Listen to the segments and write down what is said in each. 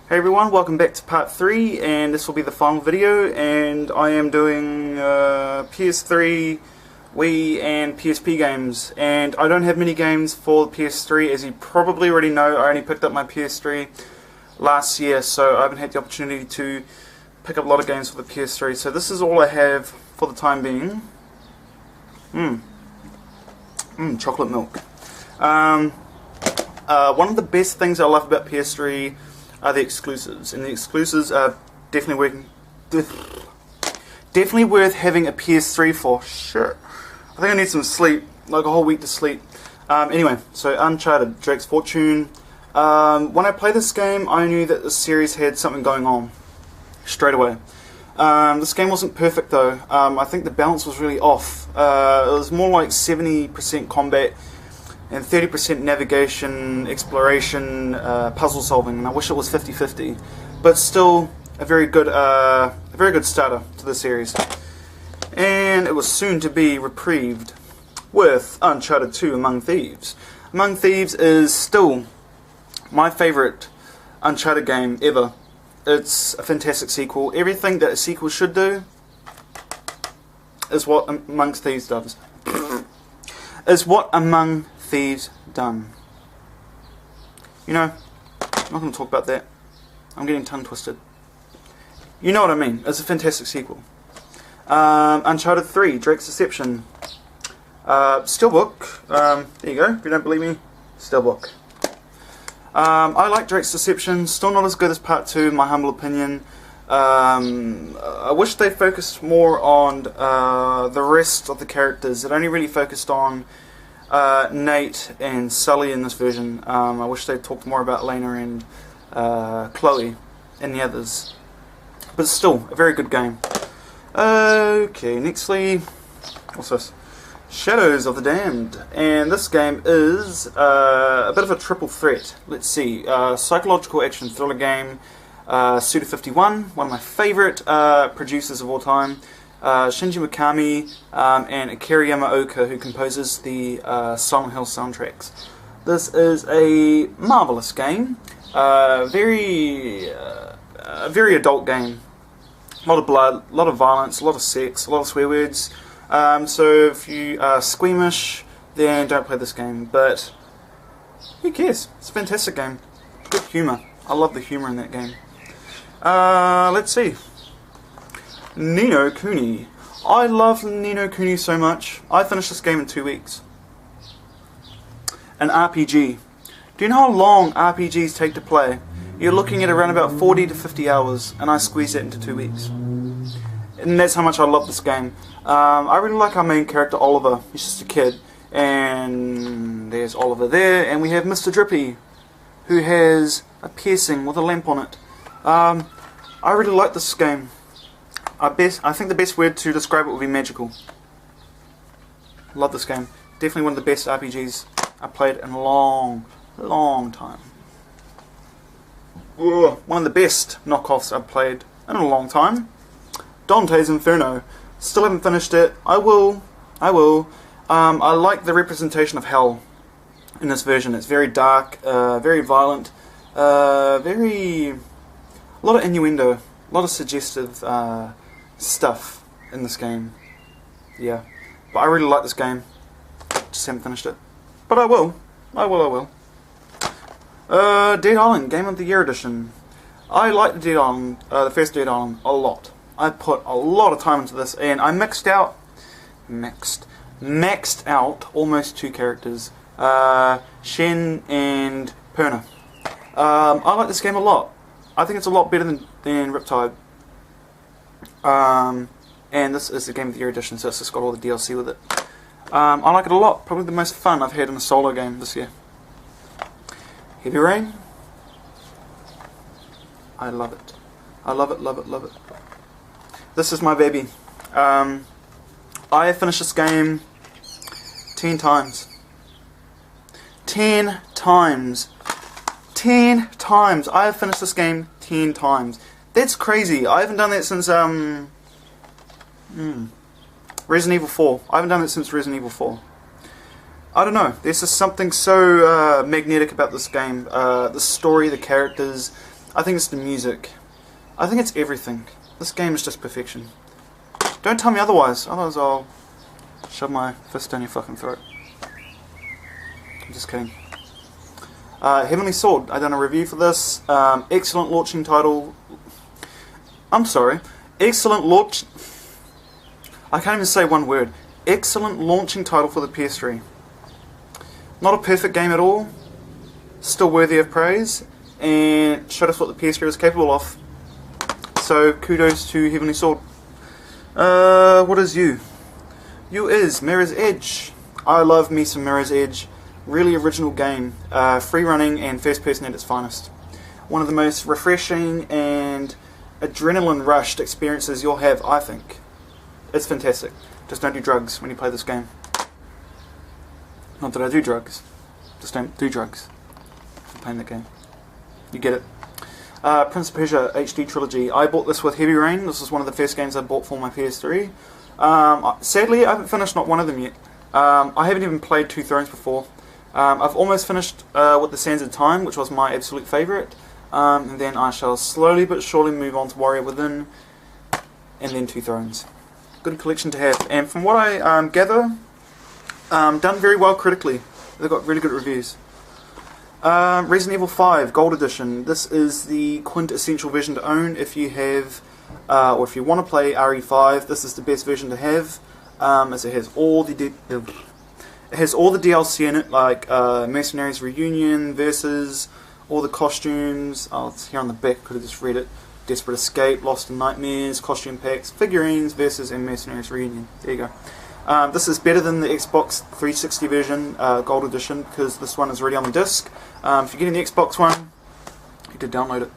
Hey everyone, welcome back to part 3, and this will be the final video, and I am doing PS3, Wii and PSP games, and I don't have many games for the PS3. As you probably already know, I only picked up my PS3 last year, so I haven't had the opportunity to pick up a lot of games for the PS3, so this is all I have for the time being. Chocolate milk. One of the best things I love about PS3 are the exclusives, and the exclusives are definitely worth having a PS3 for. Sure. I think I need some sleep, like a whole week to sleep. Anyway, so Uncharted, Drake's Fortune. When I played this game, I knew that the series had something going on straight away. This game wasn't perfect though. I think the balance was really off. It was more like 70% combat and 30% navigation, exploration, puzzle solving, and I wish it was 50-50. But still, a very good starter to the series. And it was soon to be reprieved with Uncharted 2: Among Thieves. Among Thieves is still my favourite Uncharted game ever. It's a fantastic sequel. Everything that a sequel should do is what Among Thieves does. Is what Among Thieves done. You know, I'm not going to talk about that. I'm getting tongue twisted. You know what I mean. It's a fantastic sequel. Uncharted 3, Drake's Deception. Steelbook. There you go. If you don't believe me, Steelbook. I like Drake's Deception. Still not as good as Part 2, in my humble opinion. I wish they focused more on the rest of the characters. It only really focused on Nate and Sully in this version. I wish they talked more about Lena and Chloe and the others. But still, a very good game. Okay, nextly, what's this? Shadows of the Damned. And this game is a bit of a triple threat. Let's see. Psychological action thriller game. Suda51, one of my favourite producers of all time. Shinji Mikami and Akira Yamaoka, who composes the Silent Hill soundtracks. This is a marvellous game. Very adult game. A lot of blood, a lot of violence, a lot of sex, a lot of swear words. So if you are squeamish, then don't play this game. But who cares? It's a fantastic game. Good humour. I love the humour in that game. Let's see. Ni no Kuni. I love Ni no Kuni so much. I finished this game in 2 weeks. An RPG. Do you know how long RPGs take to play? You're looking at around about 40 to 50 hours, and I squeezed that into 2 weeks. And that's how much I love this game. I really like our main character, Oliver. He's just a kid. And there's Oliver there, and we have Mr. Drippy, who has a piercing with a lamp on it. I really like this game. I think the best word to describe it would be magical. Love this game. Definitely one of the best RPGs I've played in a long time. Ugh, one of the best knockoffs I've played in a long time. Dante's Inferno. Still haven't finished it. I will. I like the representation of hell in this version. It's very dark, very violent, a lot of innuendo, a lot of suggestive stuff in this game. Yeah, but I really like this game. Just haven't finished it, but I will. Dead Island Game of the Year Edition. I like the Dead Island, the first Dead Island, a lot. I put a lot of time into this, and I maxed out almost 2 characters, Shen and Perna. I like this game a lot. I think it's a lot better than Riptide. And this is the Game of the Year edition, so it's just got all the DLC with it. I like it a lot. Probably the most fun I've had in a solo game this year. Heavy Rain. I love it. I love it. This is my baby. I have finished this game 10 times. 10 times. 10 times. I have finished this game 10 times. That's crazy. I haven't done that since Resident Evil 4. I haven't done it since Resident Evil 4. I don't know. There's just something so magnetic about this game. The story, the characters. I think it's the music. I think it's everything. This game is just perfection. Don't tell me otherwise, otherwise I'll shove my fist down your fucking throat. I'm just kidding. Heavenly Sword, I done a review for this. Excellent launching title. I'm sorry. Excellent launch... I can't even say one word. Excellent launching title for the PS3. Not a perfect game at all. Still worthy of praise. And showed us what the PS3 was capable of. So, kudos to Heavenly Sword. What is you? You is Mirror's Edge. I love me some Mirror's Edge. Really original game. Free running and first person at its finest. One of the most refreshing and adrenaline rushed experiences you'll have, I think. It's fantastic. Just don't do drugs when you play this game. Not that I do drugs. Just don't do drugs when playing that game. You get it. Prince of Persia HD Trilogy. I bought this with Heavy Rain. This was one of the first games I bought for my PS3. Sadly, I haven't finished not one of them yet. I haven't even played Two Thrones before. I've almost finished with The Sands of Time, which was my absolute favourite. And then I shall slowly but surely move on to Warrior Within, and then Two Thrones. Good collection to have. And from what I gather, done very well critically. They've got really good reviews. Resident Evil 5 Gold Edition. This is the quintessential version to own if you have, or if you want to play RE5. This is the best version to have, as it has all the DLC in it, like Mercenaries Reunion, Versus, all the costumes. Oh, it's here on the back. Could have just read it. Desperate Escape, Lost in Nightmares, costume packs, figurines, Versus, and Mercenaries Reunion. There you go. This is better than the Xbox 360 version, Gold Edition, because this one is already on the disc. If you're getting the Xbox one, you need to download it.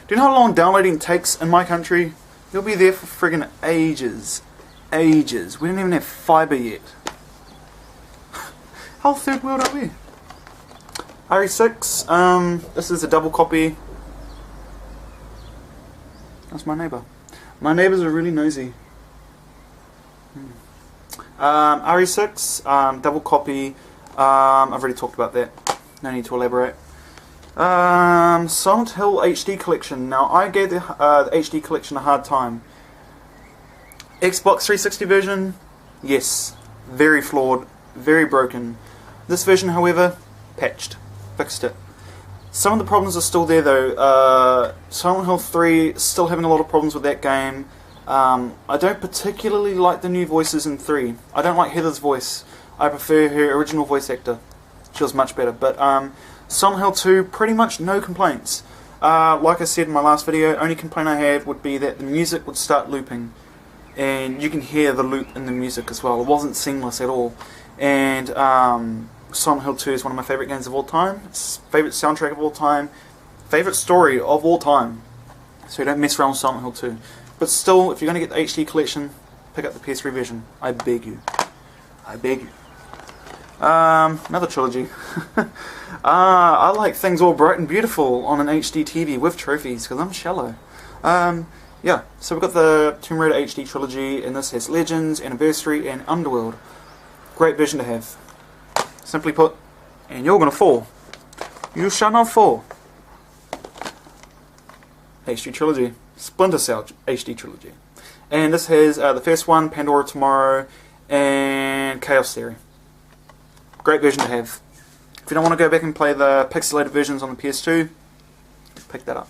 Do you know how long downloading takes in my country? You'll be there for friggin' ages. Ages. We don't even have fibre yet. How third world are we? RE6, this is a double copy. That's my neighbour. My neighbours are really nosy. RE6, double copy. I've already talked about that. No need to elaborate. Silent Hill HD Collection. Now, I gave the HD Collection a hard time. Xbox 360 version, yes, very flawed, very broken. This version, however, patched, fixed it. Some of the problems are still there though. Silent Hill 3, still having a lot of problems with that game. I don't particularly like the new voices in 3. I don't like Heather's voice. I prefer her original voice actor. She was much better. But Silent Hill 2, pretty much no complaints. Like I said in my last video, only complaint I had would be that the music would start looping. And you can hear the loop in the music as well. It wasn't seamless at all. And Silent Hill 2 is one of my favourite games of all time. It's favourite soundtrack of all time. Favourite story of all time. So don't mess around with Silent Hill 2. But still, if you're going to get the HD collection, pick up the PS3 version. I beg you. I beg you. Another trilogy. I like things all bright and beautiful on an HD TV with trophies, because I'm shallow. Yeah, so we've got the Tomb Raider HD trilogy, and this has Legends, Anniversary, and Underworld. Great version to have. Simply put, and you're going to fall. You shall not fall. HD trilogy. Splinter Cell HD trilogy. And this has the first one, Pandora Tomorrow, and Chaos Theory. Great version to have. If you don't want to go back and play the pixelated versions on the PS2, pick that up.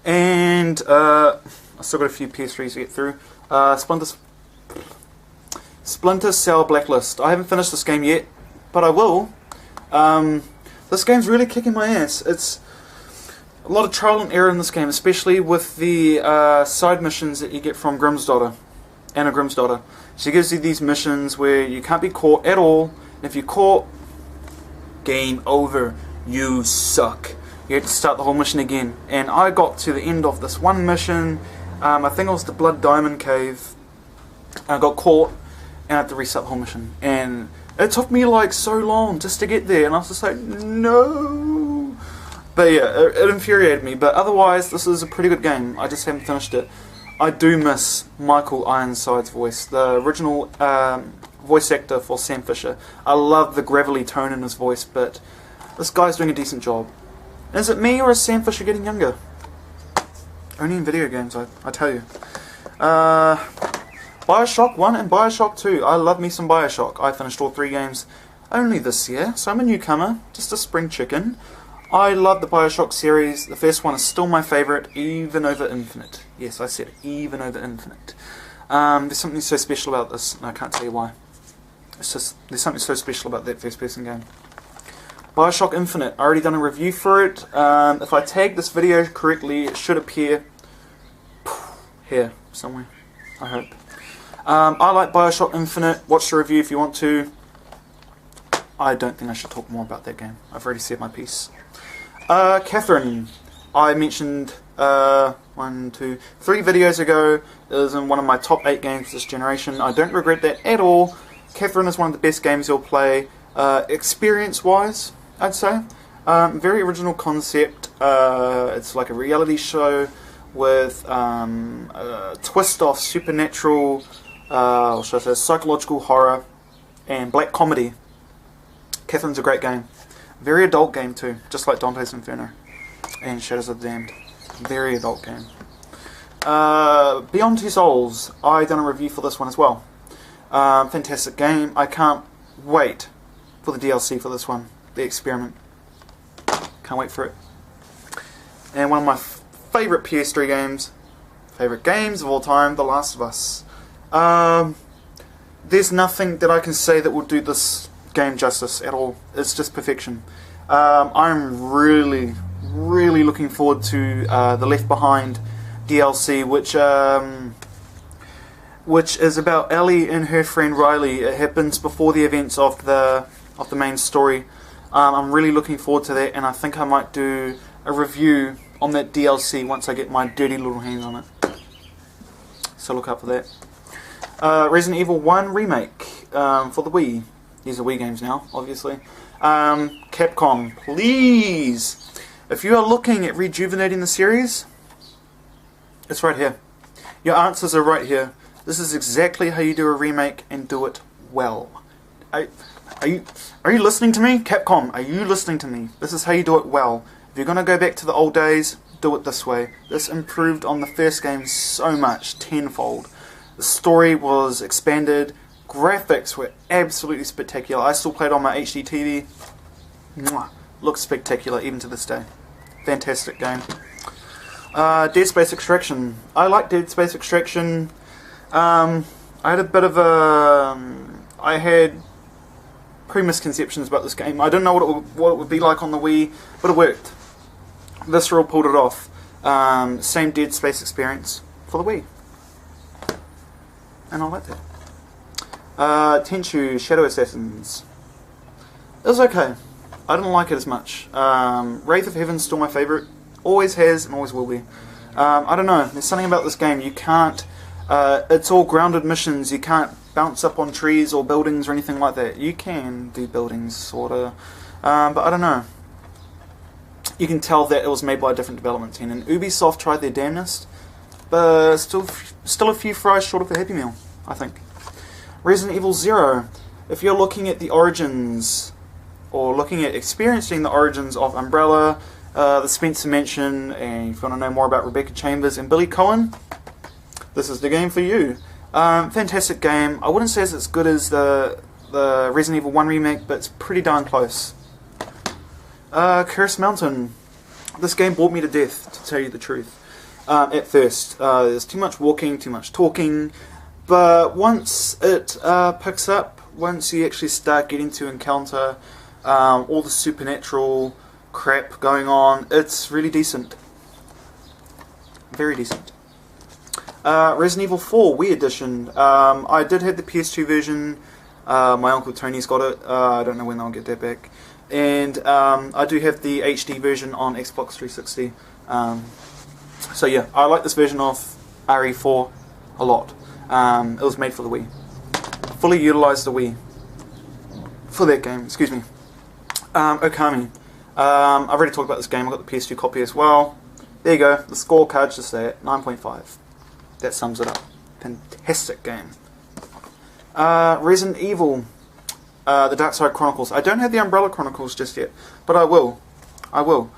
And I still got a few PS3s to get through. Splinter Cell Blacklist. I haven't finished this game yet, but I will. This game's really kicking my ass. It's a lot of trial and error in this game, especially with the side missions that you get from Grimm's daughter, Anna Grimm's daughter. She gives you these missions where you can't be caught at all, and if you're caught, game over. You suck. You have to start the whole mission again. And I got to the end of this one mission, I think it was the Blood Diamond Cave, I got caught, and I had to restart the whole mission. And it took me like so long just to get there, and I was just like, no. But yeah, it infuriated me. But otherwise, this is a pretty good game. I just haven't finished it. I do miss Michael Ironside's voice, the original voice actor for Sam Fisher. I love the gravelly tone in his voice, but this guy's doing a decent job. Is it me or is Sam Fisher getting younger? Only in video games, I tell you. Bioshock 1 and Bioshock 2. I love me some Bioshock. I finished all 3 games only this year, so I'm a newcomer, just a spring chicken. I love the Bioshock series. The first one is still my favourite, even over Infinite. Yes, I said even over Infinite. There's something so special about this, and I can't tell you why. It's just, there's something so special about that first person game. Bioshock Infinite, I already done a review for it. If I tag this video correctly, it should appear here somewhere, I hope. I like Bioshock Infinite. Watch the review if you want to. I don't think I should talk more about that game. I've already said my piece. Catherine, I mentioned 3 videos ago. It was in one of my top 8 games this generation. I don't regret that at all. Catherine is one of the best games you'll play, experience-wise, I'd say. Very original concept. It's like a reality show with a twist of supernatural, or should I say, psychological horror and black comedy. Catherine's a great game. Very adult game too, just like Dante's Inferno and Shadows of the Damned. Very adult game. Beyond Two Souls, I done a review for this one as well. Fantastic game. I can't wait for the DLC for this one, The Experiment. Can't wait for it. And one of my favourite PS3 games, favourite games of all time, The Last of Us. There's nothing that I can say that will do this game justice at all. It's just perfection. I'm really looking forward to the Left Behind DLC, which is about Ellie and her friend Riley. It happens before the events of the main story. I'm really looking forward to that, and I think I might do a review on that DLC once I get my dirty little hands on it. So look out for that. Resident Evil 1 Remake for the Wii. These are Wii games now, obviously. Capcom, please, if you are looking at rejuvenating the series, it's right here. Your answers are right here. This is exactly how you do a remake and do it well. Are you listening to me? Capcom, are you listening to me? This is how you do it well. If you're going to go back to the old days, do it this way. This improved on the first game so much, tenfold. The story was expanded. Graphics were absolutely spectacular. I still play it on my HD TV. Mwah. Looks spectacular even to this day. Fantastic game. Dead Space Extraction. I like Dead Space Extraction. I had a bit of a... I had pre-misconceptions about this game. I didn't know what it would be like on the Wii, but it worked. Visceral pulled it off. Same Dead Space experience for the Wii. And I like that. Tenchu Shadow Assassins. It was okay. I didn't like it as much. Wraith of Heaven's still my favourite. Always has and always will be. I don't know. There's something about this game. You can't... it's all grounded missions. You can't bounce up on trees or buildings or anything like that. You can do buildings, sorta. But I don't know. You can tell that it was made by a different development team. And Ubisoft tried their damnedest. But still a few fries short of a Happy Meal, I think. Resident Evil 0. If you're looking at the origins, or looking at experiencing the origins of Umbrella, the Spencer Mansion, and if you want to know more about Rebecca Chambers and Billy Cohen, this is the game for you. Fantastic game. I wouldn't say it's as good as the Resident Evil 1 remake, but it's pretty darn close. Curse Mountain. This game bored me to death, to tell you the truth. At first. There's too much walking, too much talking, but once it picks up, once you actually start getting to encounter all the supernatural crap going on, it's really decent. Very decent. Resident Evil 4 Wii Edition. I did have the PS2 version. My Uncle Tony's got it. I don't know when I'll get that back. And I do have the HD version on Xbox 360. So yeah, I like this version of RE4 a lot. It was made for the Wii. Fully utilised the Wii for that game, excuse me. Okami. I've already talked about this game. I've got the PS2 copy as well. There you go, the scorecard just there, 9.5. That sums it up. Fantastic game. Resident Evil, the Dark Side Chronicles. I don't have the Umbrella Chronicles just yet, but I will. I will.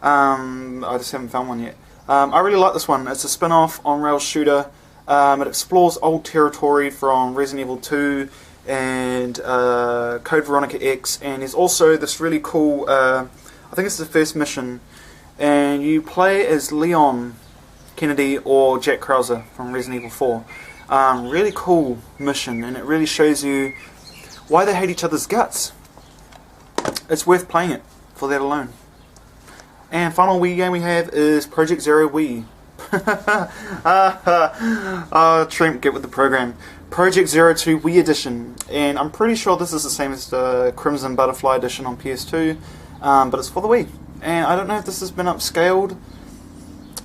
I just haven't found one yet. I really like this one. It's a spin-off on-rail shooter. It explores old territory from Resident Evil 2 and Code Veronica X, and there's also this really cool, I think it's the first mission, and you play as Leon Kennedy or Jack Krauser from Resident Evil 4. Really cool mission, and it really shows you why they hate each other's guts. It's worth playing it for that alone. And final Wii game we have is Project Zero Wii. Trent, get with the program. Project Zero 2 Wii Edition, and I'm pretty sure this is the same as the Crimson Butterfly Edition on PS2, but it's for the Wii. And I don't know if this has been upscaled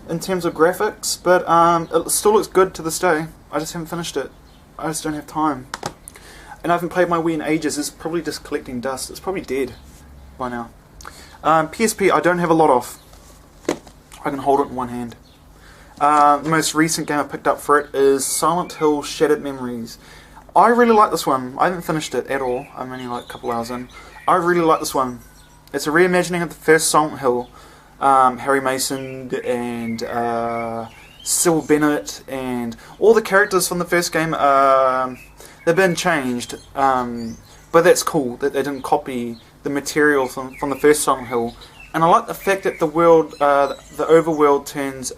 in terms of graphics, but it still looks good to this day. I just haven't finished it. I just don't have time. And I haven't played my Wii in ages. It's probably just collecting dust. It's probably dead by now. PSP I don't have a lot of. I can hold it in one hand. The most recent game I picked up for it is Silent Hill Shattered Memories. I really like this one. I haven't finished it at all. I'm only like a couple hours in. I really like this one. It's a reimagining of the first Silent Hill. Harry Mason and Syl Bennett and all the characters from the first game, they've been changed. But that's cool that they didn't copy the material from the first Silent Hill. And I like the fact that the world, the overworld turns,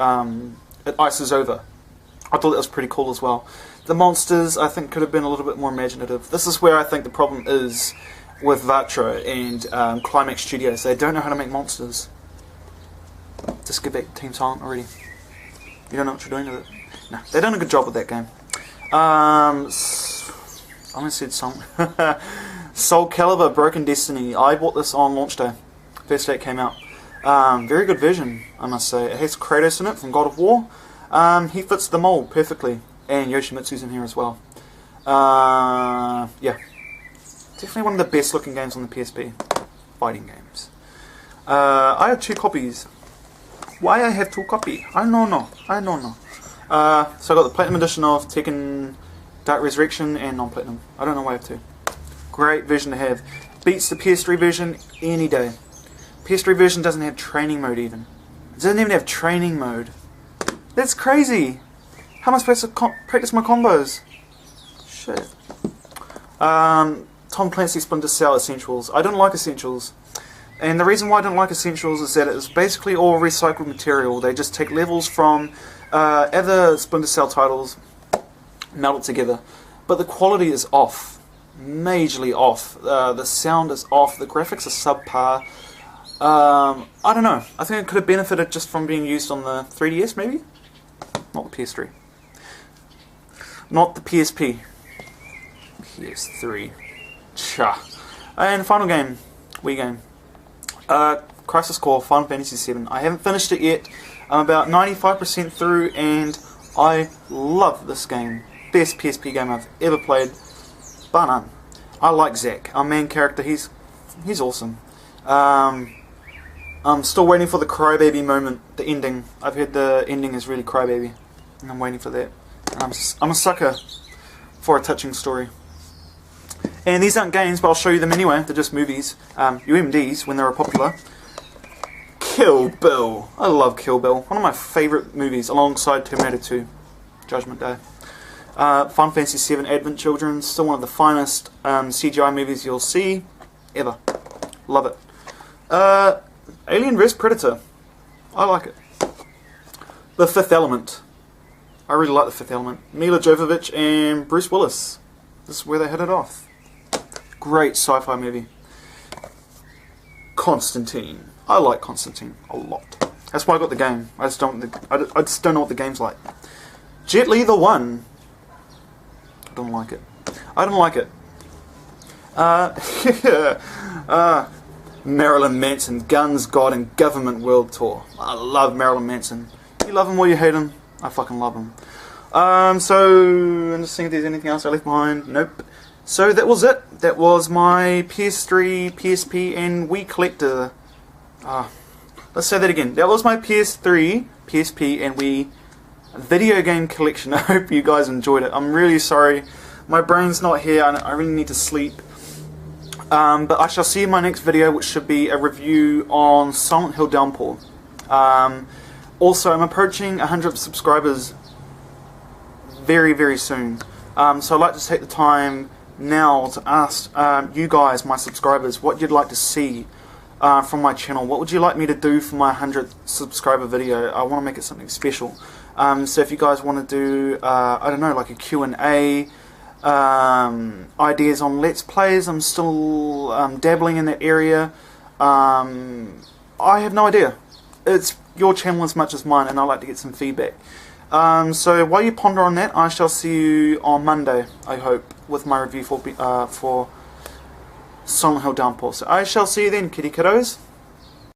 it ices over. I thought that was pretty cool as well. The monsters, I think, could have been a little bit more imaginative. This is where I think the problem is with Vatra and Climax Studios. They don't know how to make monsters. Just give back Team Silent already. You don't know what you're doing with it. No, they've done a good job with that game. I almost said Silent. Soul Calibur Broken Destiny. I bought this on launch day. First day it came out. Very good version, I must say. It has Kratos in it from God of War. He fits the mold perfectly. And Yoshimitsu's in here as well. Yeah. Definitely one of the best looking games on the PSP. Fighting games. I have 2 copies. Why I have 2 copies? I don't know. So I got the Platinum Edition of Tekken Dark Resurrection and non-Platinum. I don't know why I have 2. Great version to have. Beats the PS3 version any day. PS3 version doesn't have training mode even. It doesn't even have training mode. That's crazy. How am I supposed to practice my combos? Shit. Tom Clancy's Splinter Cell Essentials. I don't like Essentials. And the reason why I don't like Essentials is that it's basically all recycled material. They just take levels from other Splinter Cell titles, melt it together. But the quality is off. Majorly off. The sound is off. The graphics are subpar. I don't know. I think it could have benefited just from being used on the 3DS, maybe? Not the PS3. Not the PSP. PS3. Cha. And final game. Wii game. Crisis Core Final Fantasy VII. I haven't finished it yet. I'm about 95% through, and I love this game. Best PSP game I've ever played. Bar none. I like Zack, our main character. He's awesome. I'm still waiting for the crybaby moment, the ending. I've heard the ending is really crybaby, and I'm waiting for that. I'm a sucker for a touching story. And these aren't games, but I'll show you them anyway. They're just movies. UMDs, when they were popular. Kill Bill. I love Kill Bill. One of my favourite movies, alongside Terminator 2, Judgment Day. Final Fantasy VII Advent Children, still one of the finest CGI movies you'll see ever. Love it. Alien vs Predator. I like it. The Fifth Element. I really like The Fifth Element. Mila Jovovich and Bruce Willis. This is where they hit it off. Great sci-fi movie. Constantine. I like Constantine a lot. That's why I got the game. I just don't know what the game's like. Jet Li the One. I don't like it. I don't like it. Marilyn Manson, Guns, God, and Government World Tour. I love Marilyn Manson. You love him or you hate him. I fucking love him. So, I'm just seeing if there's anything else I left behind. Nope. So that was it. That was my PS3, PSP, and Wii collector. Let's say that again. That was my PS3, PSP, and Wii video game collection. I hope you guys enjoyed it. I'm really sorry. My brain's not here. I really need to sleep. But I shall see you in my next video, which should be a review on Silent Hill Downpour. Also, I'm approaching 100 subscribers very, very soon. So I'd like to take the time now to ask you guys, my subscribers, what you'd like to see from my channel. What would you like me to do for my 100th subscriber video? I want to make it something special. So if you guys want to do, I don't know, like a Q&A, ideas on Let's Plays, I'm still dabbling in that area. I have no idea. It's your channel as much as mine, and I'd like to get some feedback. So while you ponder on that, I shall see you on Monday, I hope, with my review for Silent Hill Downpour. So I shall see you then, kitty kiddos.